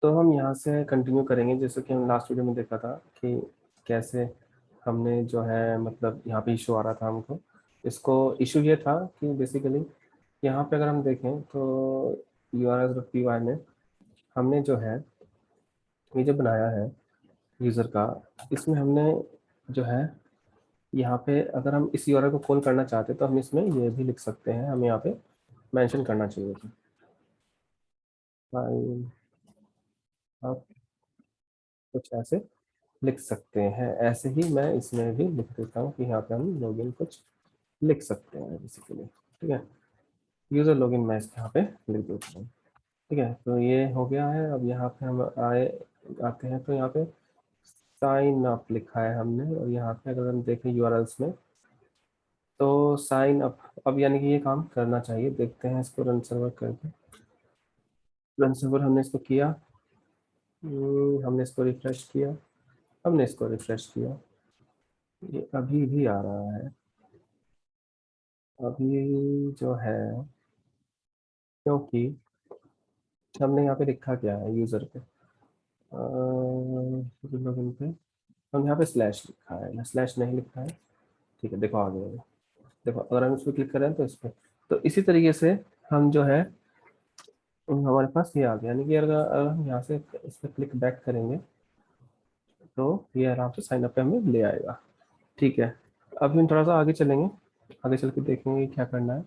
तो हम यहाँ से कंटिन्यू करेंगे, जैसे कि हम लास्ट वीडियो में देखा था कि कैसे हमने जो है मतलब यहाँ पे इशू आ रहा था हमको। इसको इशू ये था कि बेसिकली यहाँ पे अगर हम देखें तो urls.py में हमने जो है ये जो बनाया है यूज़र का, इसमें हमने जो है यहाँ पे अगर हम इस यूआरएल को कॉल करना चाहते तो हम इसमें ये भी लिख सकते हैं, हमें यहाँ पे मेंशन करना चाहिए था फाइल, आप कुछ ऐसे लिख सकते हैं। ऐसे ही मैं इसमें भी लिख देता हूँ कि यहाँ पे हम लॉगिन कुछ लिख सकते हैं बेसिकली। ठीक है, यूज़र लॉगिन मैं इसके यहाँ पे लिख देता हूँ। ठीक है, तो ये हो गया है। अब यहाँ पे हम आते हैं तो यहाँ पे साइन अप लिखा है हमने, और यहाँ पे अगर हम देखें यूआरएल्स में तो साइन अप, अब यानी कि ये काम करना चाहिए। देखते हैं इसको रन सर्वर करके। रन सर्वर हमने इसको किया, हमने इसको रिफ्रेश किया, हमने इसको रिफ्रेश किया, ये अभी भी आ रहा है। अभी जो है, क्योंकि हमने यहाँ पे लिखा क्या है यूज़र पे, लॉगिन पे हम यहाँ पे स्लैश लिखा है या स्लैश नहीं लिखा है। ठीक है, देखो आ गया ये। देखो अगर हम इस पर क्लिक करें तो इस पर, तो इसी तरीके से हम जो है हमारे पास ये आ गया। यानी कि अगर हम यहाँ से इस पर क्लिक बैक करेंगे तो ये आराम से साइन अप पे हमें ले आएगा। ठीक है, अभी हम थोड़ा सा आगे चलेंगे, आगे चल के देखेंगे क्या करना है।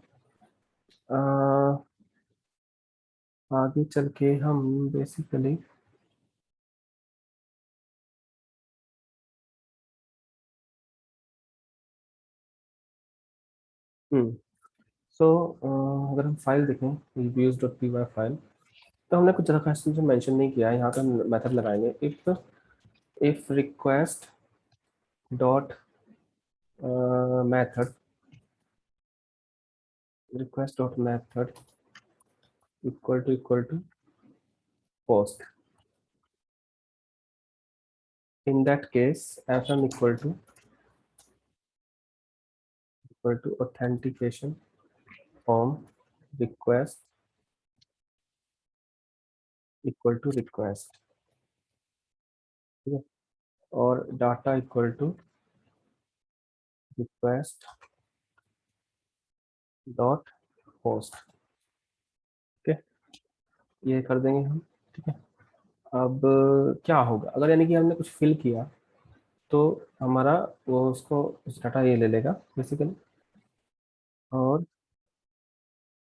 आगे चल के हम बेसिकली सो अगर हम फाइल देखें reviews.py फाइल, तो हमने कुछ ज़्यादा खास चीज़ें मेंशन नहीं किया है। यहाँ पे हम मेथड लगाएंगे if request dot method, request dot method equal to post. In that case fm equal to authentication form request equal to request. ठीक है, और data equal to request dot post. ठीक है, ये कर देंगे हम। ठीक है, अब क्या होगा अगर यानी कि हमने कुछ फिल किया तो हमारा वो उसको उस डाटा ये ले लेगा बेसिकली, और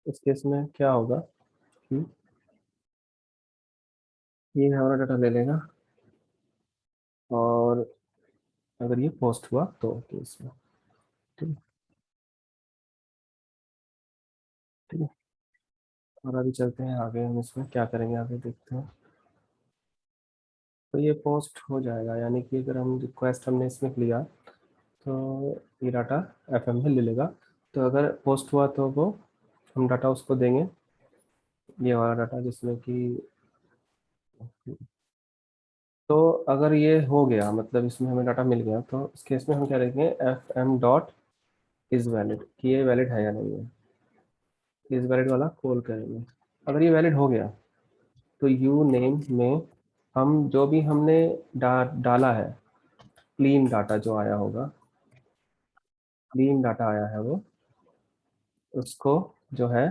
इस केस में क्या होगा कि ये हमारा डाटा ले लेगा, और अगर ये पोस्ट हुआ तो केस में। ठीक है, ठीक है, और अभी चलते हैं आगे, हम इसमें क्या करेंगे आगे देखते हैं। तो ये पोस्ट हो जाएगा, यानी कि अगर हम रिक्वेस्ट हमने इसमें लिया तो ये डाटा एफएम में ले लेगा। तो अगर पोस्ट हुआ तो वो हम डाटा उसको देंगे, ये वाला डाटा जिसमें कि, तो अगर ये हो गया मतलब इसमें हमें डाटा मिल गया, तो इस केस में हम क्या लिखेंगे F M dot is valid, कि ये वैलिड है या नहीं है। इज वैलिड वाला कॉल करेंगे। अगर ये वैलिड हो गया तो यू नेम में हम जो भी हमने डाला है, क्लीन डाटा जो आया होगा, क्लीन डाटा आया है वो, उसको जो है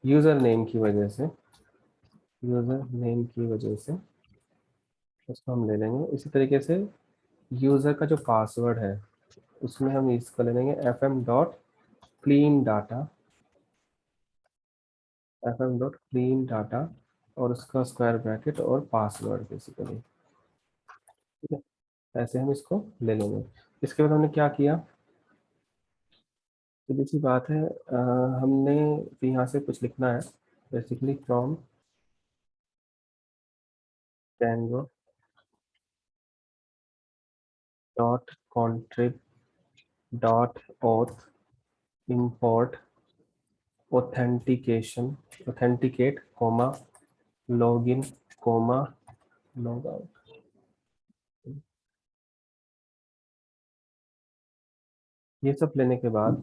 यूज़र नेम की वजह से, यूज़र नेम की वजह से उसको हम ले लेंगे। इसी तरीके से यूज़र का जो पासवर्ड है उसमें हम इसको ले लेंगे F M dot clean data, F M dot clean data, और उसका स्क्वायर ब्रैकेट और पासवर्ड बेसिकली। ठीक है, ऐसे हम इसको ले लेंगे। इसके बाद हमने क्या किया, सीधी सी बात है, हमने यहाँ से कुछ लिखना है basically from Django dot contrib dot auth import authentication, authenticate comma login comma log out. ये सब लेने के बाद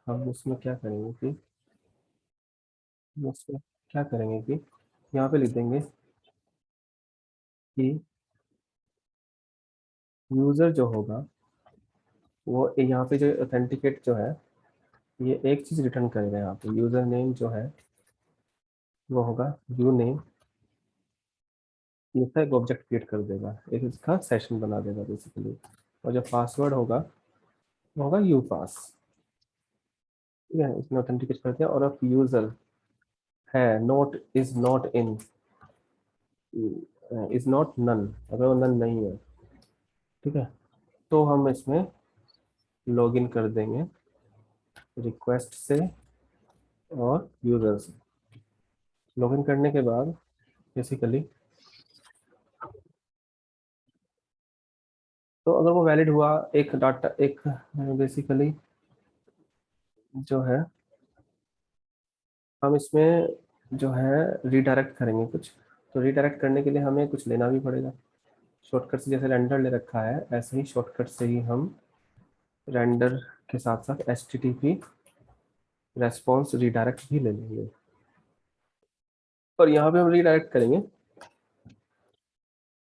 हम उसमें क्या करेंगे कि, उसमें क्या करेंगे कि यहाँ पे लिख देंगे कि यूजर जो होगा वो यहाँ पे जो ऑथेंटिकेट जो है, ये एक चीज रिटर्न करेगा। यहाँ पे यूजर नेम जो है वो होगा यू नेम, इसका एक ऑब्जेक्ट क्रिएट कर देगा, एक इसका सेशन बना देगा बेसिकली। और जो पासवर्ड होगा वो होगा यू पास। ठीक है, इसने ऑथेंटिकेट कर दिया। और अब यूजर है not is not in, is not none, अगर वो नन नहीं है, ठीक है, तो हम इसमें लॉगिन कर देंगे रिक्वेस्ट से और यूजर से। लॉगिन करने के बाद बेसिकली, तो अगर वो वैलिड हुआ एक डाटा, एक बेसिकली जो है, हम इसमें जो है रीडायरेक्ट करेंगे कुछ। तो रीडायरेक्ट करने के लिए हमें कुछ लेना भी पड़ेगा। शॉर्टकट से जैसे रेंडर ले रखा है, ऐसे ही शॉर्टकट से ही हम रेंडर के साथ साथ H T T P response redirect भी ले लेंगे। और यहाँ पे हम रीडायरेक्ट करेंगे,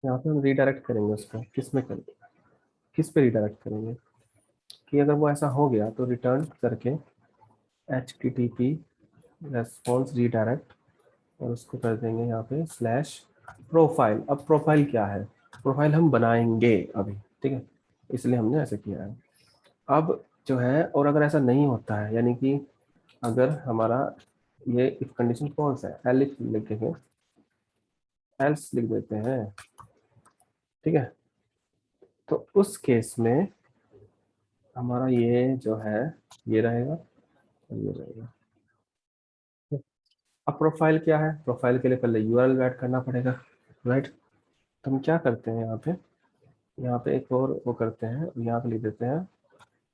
यहाँ पे हम रीडायरेक्ट करेंगे उसको, किस में करेंगे, किस पे रीडायरेक्ट करेंगे, कि अगर वो ऐसा हो गया तो रिटर्न करके H T T P response redirect, और उसको कर देंगे यहाँ पे स्लैश प्रोफाइल। अब प्रोफाइल क्या है, प्रोफाइल हम बनाएंगे अभी, ठीक है, इसलिए हमने ऐसा किया है। अब जो है, और अगर ऐसा नहीं होता है, यानी कि अगर हमारा ये इफ कंडीशन फॉल्स है, एलिफ लिखेंगे, एल्स लिख देते हैं, ठीक है, तो उस केस में हमारा ये जो है ये रहेगा और ये रहेगा। अब प्रोफाइल क्या है, प्रोफाइल के लिए पहले यूआरएल ऐड करना पड़ेगा, राइट। तो हम क्या करते हैं, यहाँ पे एक और वो करते हैं, यहाँ पे लिख देते हैं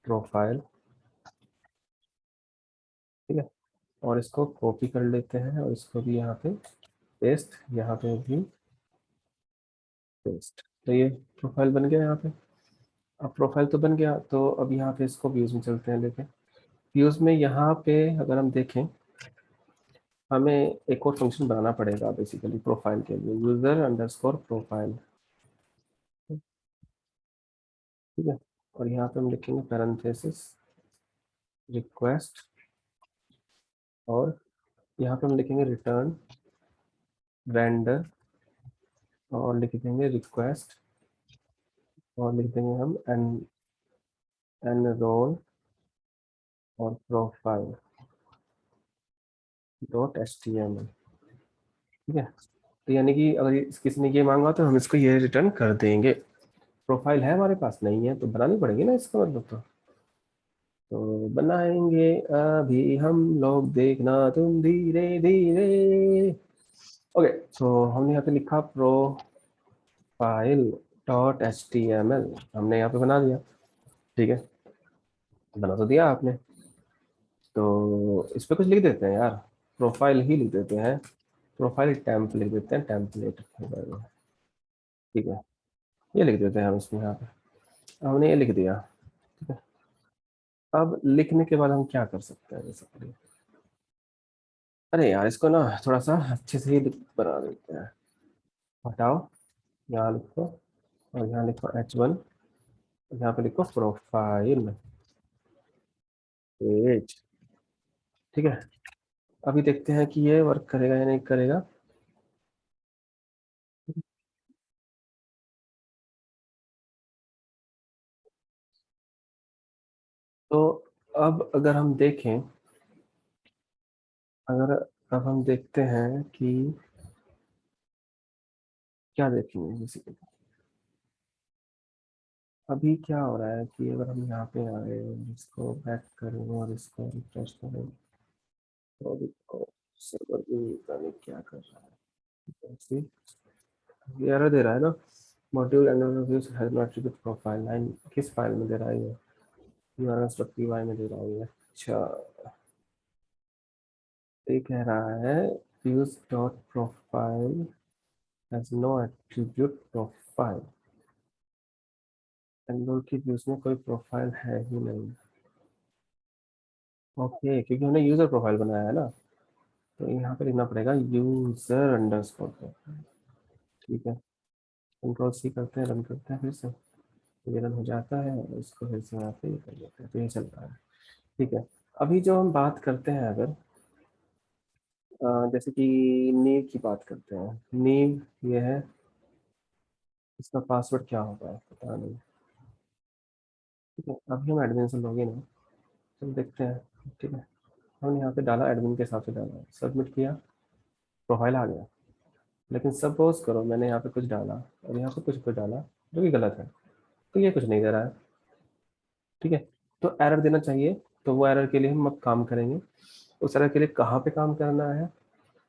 प्रोफाइल, ठीक है, और इसको कॉपी कर लेते हैं और इसको भी यहाँ पे पेस्ट, यहाँ पे भी पेस्ट। तो ये प्रोफाइल बन गया यहाँ पे। अब प्रोफाइल तो बन गया, तो अब यहाँ पे इसको व्यूज में चलते हैं लेके। व्यूज में यहाँ पे अगर हम देखें, हमें एक और फंक्शन बनाना पड़ेगा बेसिकली प्रोफाइल के लिए, यूजर अंडरस्कोर प्रोफाइल, ठीक है। और यहाँ पे हम लिखेंगे पैरेंथेसिस रिक्वेस्ट, और यहाँ पे हम लिखेंगे रिटर्न वेंडर, और लिख देंगे रिक्वेस्ट, और लिख देंगे हम एन एनरोल और profile dot H T M L, ठीक है। तो यानी कि अगर किसी ने ये मांगा तो हम इसको ये रिटर्न कर देंगे। प्रोफाइल है हमारे पास, नहीं है तो बनानी पड़ेगी ना, इसका मतलब तो बनाएंगे अभी हम लोग, देखना तुम धीरे धीरे। ओके, तो हमने यहाँ पे लिखा profile dot H T M L, हमने यहाँ पे बना दिया, ठीक है, बना तो दिया आपने। तो इस पे कुछ लिख देते हैं यार, प्रोफाइल ही लिख देते हैं, प्रोफाइल टैम्प लिख देते हैं, टेम्पलेट, ठीक है, ये लिख देते हैं हम इसमें। यहाँ पे हमने ये लिख दिया, ठीक है। अब लिखने के बाद हम क्या कर सकते हैं बेसिकली, अरे यार इसको ना थोड़ा सा अच्छे से ही बना देते हैं। हटाओ, यहाँ लिखो, और यहाँ लिखो H1, यहाँ पे लिखो प्रोफाइल पेज, ठीक है। अभी देखते हैं कि ये वर्क करेगा या नहीं करेगा। तो अब अगर हम देखें, अगर अब हम देखते हैं कि क्या देखेंगे बेसिकली, अभी क्या हो रहा है कि अगर हम यहाँ पे आए, इसको बैक करें और इसको रिफ्रेश करें, और इसको सर्वर भी पता नहीं क्या कर रहा है, ऐसे ये एरर दे रहा है ना, module and reviews has not attribute profile line, किस फाइल में दे रहा है ये, urls.py में दे रहा है ये। अच्छा, ये कह रहा है use dot profile has no attribute profile, android की व्यूज में कोई प्रोफाइल है ही नहीं। ओके, क्योंकि हमने यूजर प्रोफाइल बनाया है ना, तो यहाँ पे लिखना पड़ेगा यूजर अंडरस्कोर प्रोफाइल, ठीक है। कंट्रोल सी करते हैं, रन करते हैं फिर से, ये रन हो जाता है, इसको फिर से यहाँ पे ये कर देते हैं, तो ये चलता है। ठीक है। अभी जो हम बात करते हैं अगर जैसे कि नीव की बात करते हैं, नीव ये है, इसका पासवर्ड क्या होगा पता नहीं। ठीक है, अभी हम एडमिन से लॉगिन है, चल देखते हैं। ठीक है, हमने यहाँ पे डाला, एडमिन के हिसाब से डाला, सबमिट किया, प्रोफाइल आ गया। लेकिन सपोज करो मैंने यहाँ पे कुछ डाला और यहाँ पे कुछ डाला जो कि गलत है, तो ये कुछ नहीं दे रहा है। ठीक है, तो एरर देना चाहिए। तो वो एरर के लिए हम अब काम करेंगे। उस एरर के लिए कहाँ पे काम करना है,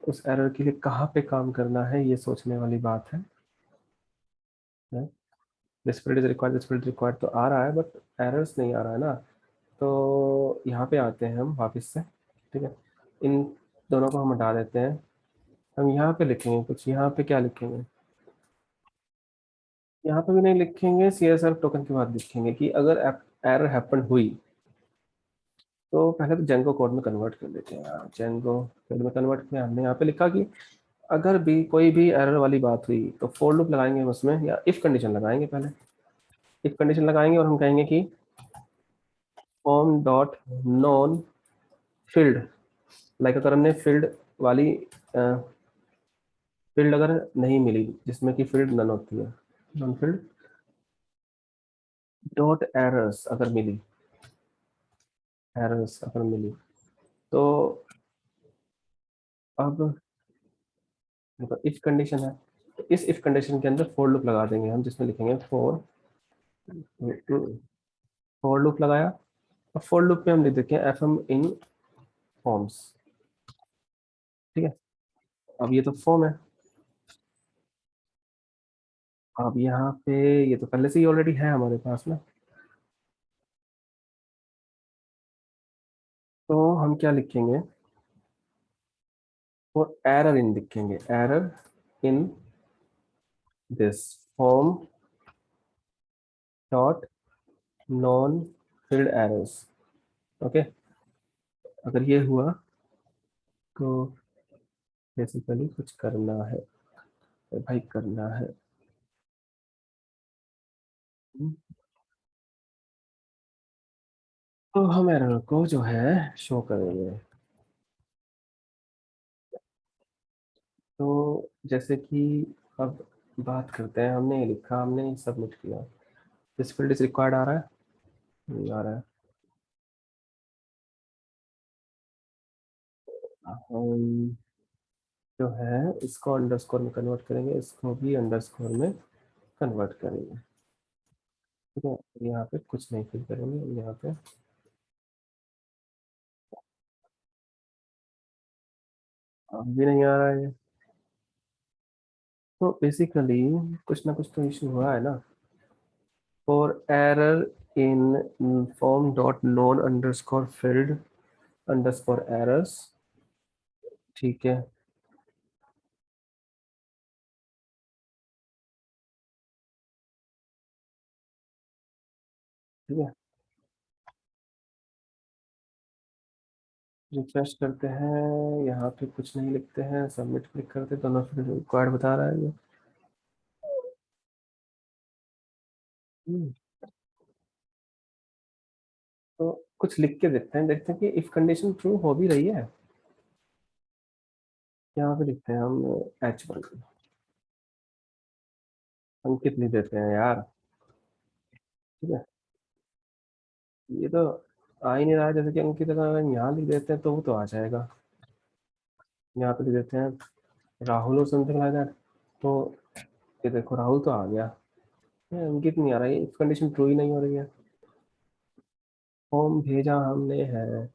उस एरर के लिए कहाँ पे काम करना है, ये सोचने वाली बात है। This field is required, this field required तो आ रहा है, बट एरर्स नहीं आ रहा है ना। तो यहाँ पे आते हैं हम वापस से। ठीक है, इन दोनों को हम हटा देते हैं। हम यहाँ पे लिखेंगे कुछ, यहाँ पे क्या लिखेंगे, यहाँ पे भी नहीं लिखेंगे, सी एस आर टोकन के बाद लिखेंगे कि अगर एरर हैपन हुई तो पहले तो जेंगो कोड में कन्वर्ट कर लेते हैं। जेंगो कोड में कन्वर्ट किया हमने, यहाँ पे लिखा कि अगर भी कोई भी एरर वाली बात हुई तो फोर लूप लगाएंगे हम उसमें, या इफ कंडीशन लगाएंगे पहले। इफ कंडीशन लगाएंगे और हम कहेंगे कि form dot non field, like अगर हमने फील्ड वाली फील्ड अगर नहीं मिली जिसमें कि फील्ड नन होती है, नॉन फील्ड डॉट एरर्स अगर मिली, एरर्स अगर मिली, तो अब मतलब इफ कंडीशन है, तो इस इफ कंडीशन के अंदर फोर लूप लगा देंगे हम, जिसमें लिखेंगे फोर, फोर लूप लगाया। और फोर लूप में हम लिख देते हैं एफ एम इन फॉर्म्स। ठीक है, अब ये तो फॉर्म है। अब यहाँ पे ये तो पहले से ही ऑलरेडी है हमारे पास ना, तो हम क्या लिखेंगे, और एरर इन लिखेंगे, error in this form dot non field errors. Okay, अगर ये हुआ तो बेसिकली कुछ करना है भाई, करना है। तो हम एरर को जो है शो करेंगे। तो जैसे कि अब बात करते हैं, हमने ये लिखा, हमने सबमिट किया, दिस फील्ड इज रिक्वायर्ड आ रहा है, नहीं आ रहा है। हम जो है इसको अंडरस्कोर में कन्वर्ट करेंगे, इसको भी अंडरस्कोर में कन्वर्ट करेंगे। ठीक है, यहाँ पे कुछ नहीं फिल करेंगे, यहाँ पे अब भी नहीं आ रहा है। तो बेसिकली कुछ ना कुछ तो इशू हुआ है ना। For error in form dot non underscore field underscore errors. ठीक है, ठीक है, रिफ्रेश करते हैं, यहाँ पे कुछ नहीं लिखते हैं, सबमिट क्लिक करते हैं, दोनों फील्ड रिक्वायर्ड बता रहा है ये। हम्म, तो कुछ लिख के देखते हैं, देखते हैं कि इफ कंडीशन ट्रू हो भी रही है। यहाँ पे लिखते हैं हम H1, अंकित नहीं देते हैं यार। ठीक है, ये तो आ ही नहीं रहा है, जैसे कि अंकित अगर यहाँ लिख देते हैं तो वो तो आ जाएगा। यहाँ पे लिख देते हैं राहुल और समथिंग लाइक दैट, तो ये देखो राहुल तो आ गया, ये अंकित नहीं आ रहा है, इफ कंडीशन ट्रू ही नहीं हो रही है। फॉर्म भेजा हमने है,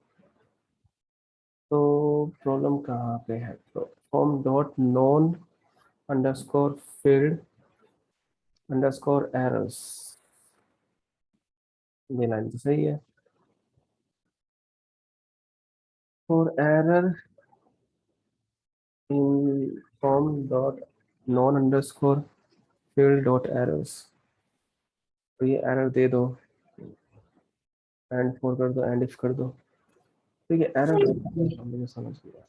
तो प्रॉब्लम कहाँ पे है, तो form dot non underscore field underscore errors, ये लाइन तो सही है। For error in form dot non underscore field dot errors, तो ये एरर दे दो, एंड फोर कर दो, एंड इफ कर दो। ठीक है, एरर मुझे समझ गया,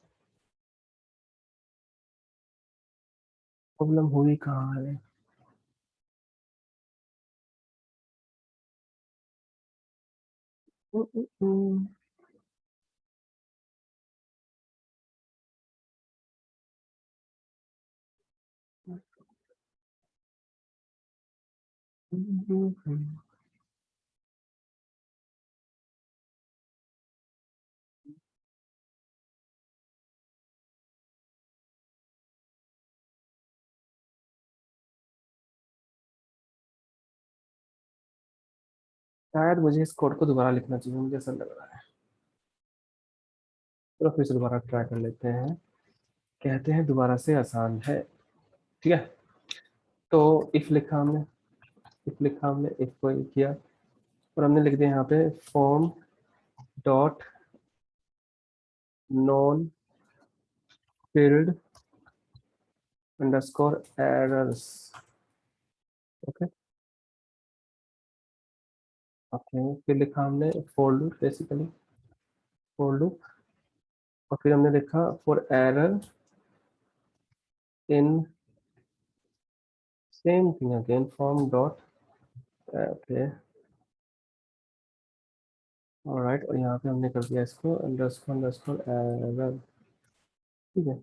प्रॉब्लम हुई कहाँ है। शायद मुझे इस कोड को दोबारा लिखना चाहिए, मुझे ऐसा लग रहा है। तो फिर से दोबारा ट्राई कर लेते हैं। कहते हैं दोबारा से आसान है। ठीक है। तो इफ लिखा हमने, इफ लिखा हमने, इफ को किया, और हमने लिख दिया यहाँ पे form dot non field underscore errors. Okay. Okay, फिर लिखा हमने for loop, basically for loop. और फिर हमने लिखा for error in same thing again form dot. Okay. Alright, और यहाँ पे हमने कर दिया इसको अंडरस्कोर अंडरस्कोर एरर। ठीक है।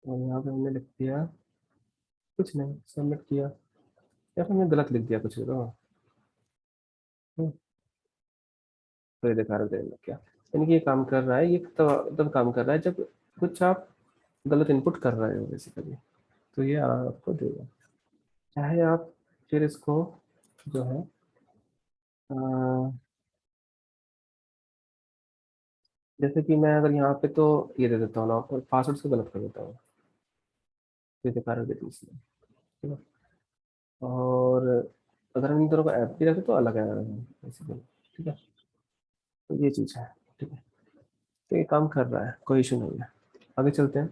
और यहाँ पे हमने लिख दिया कुछ नहीं, सबमिट किया, या फिर हमने गलत लिख दिया कुछ तो। तो ये दिखा रहा है क्या, यानी कि ये काम कर रहा है, ये तब काम कर रहा है जब कुछ आप गलत इनपुट कर रहे हो बेसिकली। तो ये आपको देगा। चाहे आप फिर इसको जो है जैसे कि मैं अगर यहाँ पे तो ये दे देता हूँ ना, और पासवर्ड को गलत कर देता हूँ, ये दिखा रहा है इसमें। ठीक है। और अगर हम इन दोनों को ऐप भी रखें तो अलग है बेसिकली। ठीक है। तो ये चीज़ है। ठीक है। तो ये काम कर रहा है, कोई इशू नहीं है। आगे चलते हैं।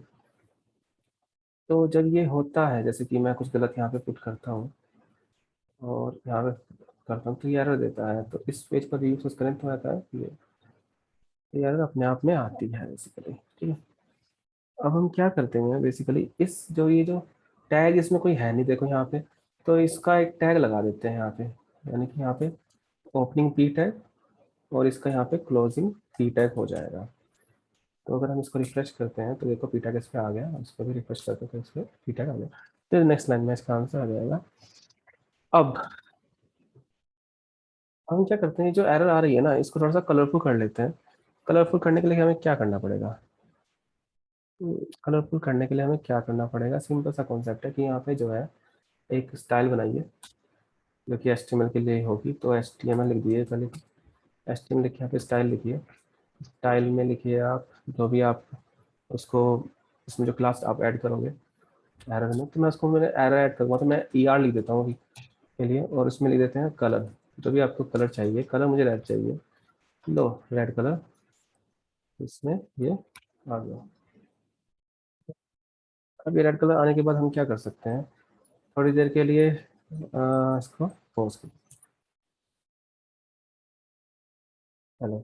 तो जब ये होता है, जैसे कि मैं कुछ गलत यहाँ पे पुट करता हूँ और यहाँ पे करता हूँ, तो ये एरर देता है, तो इस पेज पर यूज कनेक्ट हो जाता है, ये एरर अपने आप में आती है बेसिकली। ठीक है। अब हम क्या करते हैं बेसिकली, इस जो ये जो टैग इसमें कोई है नहीं, देखो यहाँ पे, तो इसका एक टैग लगा देते हैं यहाँ पे, यानी कि यहाँ पे ओपनिंग पी टैग, और इसका यहाँ पे क्लोजिंग पी टैग हो जाएगा। तो अगर हम इसको रिफ्रेश करते हैं तो देखो पी टैग इस पे आ गया, इसको भी रिफ्रेश करते हैं तो इस पे पी टैग आ गया। तो नेक्स्ट लाइन में इसका आंसर आ जाएगा। अब हम क्या करते हैं, जो एरर आ रही है ना, इसको थोड़ा सा कलरफुल कर लेते हैं। कलरफुल करने के लिए हमें क्या करना पड़ेगा, कलरफुल करने के लिए हमें क्या करना पड़ेगा, सिंपल सा कॉन्सेप्ट है कि यहाँ पे जो है एक स्टाइल बनाइए, जो कि HTML के लिए होगी। तो HTML लिख दिए पहले, HTML लिखिए, यहाँ पे स्टाइल लिखिए। स्टाइल में लिखिए आप जो भी आप उसको, इसमें जो क्लास आप ऐड करोगे एरर में, तो मैं उसको, मैंने एरर ऐड करूँगा तो मैं ER लिख देता हूँ अभी के लिए, और उसमें लिख देते हैं कलर। जो भी आपको कलर चाहिए, कलर मुझे रेड चाहिए, लो रेड कलर, इसमें ये आ गया। अब ये रेड कलर आने के बाद हम क्या कर सकते हैं, थोड़ी देर के लिए इसको पॉज कर। हेलो।